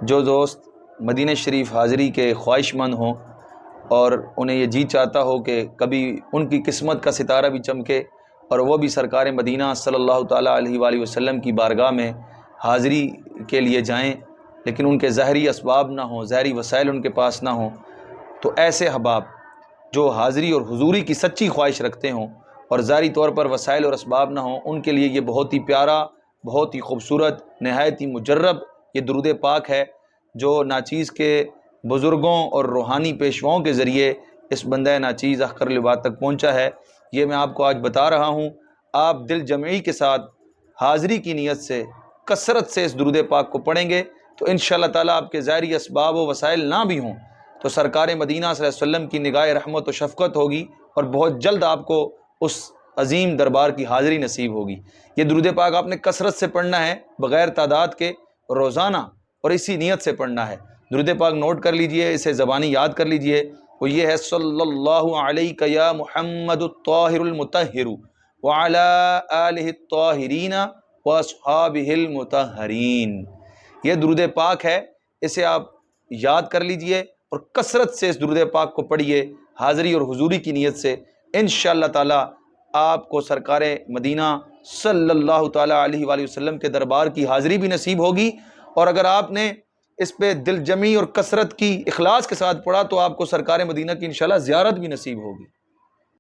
جو دوست مدینہ شریف حاضری کے خواہش مند ہوں اور انہیں یہ جی چاہتا ہو کہ کبھی ان کی قسمت کا ستارہ بھی چمکے اور وہ بھی سرکار مدینہ صلی اللہ تعالیٰ علیہ وآلہ وسلم کی بارگاہ میں حاضری کے لیے جائیں، لیکن ان کے ظاہری اسباب نہ ہوں، ظاہری وسائل ان کے پاس نہ ہوں، تو ایسے احباب جو حاضری اور حضوری کی سچی خواہش رکھتے ہوں اور ظاہری طور پر وسائل اور اسباب نہ ہوں، ان کے لیے یہ بہت ہی پیارا، بہت ہی خوبصورت، نہایت ہی مجرب یہ درود پاک ہے جو ناچیز کے بزرگوں اور روحانی پیشواؤں کے ذریعے اس بندہ ناچیز اخر العباد تک پہنچا ہے۔ یہ میں آپ کو آج بتا رہا ہوں۔ آپ دل جمعی کے ساتھ حاضری کی نیت سے کثرت سے اس درود پاک کو پڑھیں گے تو انشاءاللہ تعالیٰ آپ کے ظاہری اسباب و وسائل نہ بھی ہوں تو سرکار مدینہ صلی اللہ علیہ وسلم کی نگاہ رحمت و شفقت ہوگی اور بہت جلد آپ کو اس عظیم دربار کی حاضری نصیب ہوگی۔ یہ درود پاک آپ نے کثرت سے پڑھنا ہے، بغیر تعداد کے، روزانہ، اور اسی نیت سے پڑھنا ہے۔ درود پاک نوٹ کر لیجئے، اسے زبانی یاد کر لیجئے۔ وہ یہ ہے: صلی اللہ علیہ یا محمد الطاہر المطہر وعلی آلہ الطاہرین واصحابہ المطہرین۔ یہ درود پاک ہے، اسے آپ یاد کر لیجئے اور کثرت سے اس درود پاک کو پڑھیے حاضری اور حضوری کی نیت سے۔ انشاءاللہ تعالی آپ کو سرکار مدینہ صلی اللہ تعالیٰ علیہ وآلہ وسلم کے دربار کی حاضری بھی نصیب ہوگی، اور اگر آپ نے اس پہ دل جمی اور کثرت کی اخلاص کے ساتھ پڑھا تو آپ کو سرکار مدینہ کی انشاءاللہ زیارت بھی نصیب ہوگی۔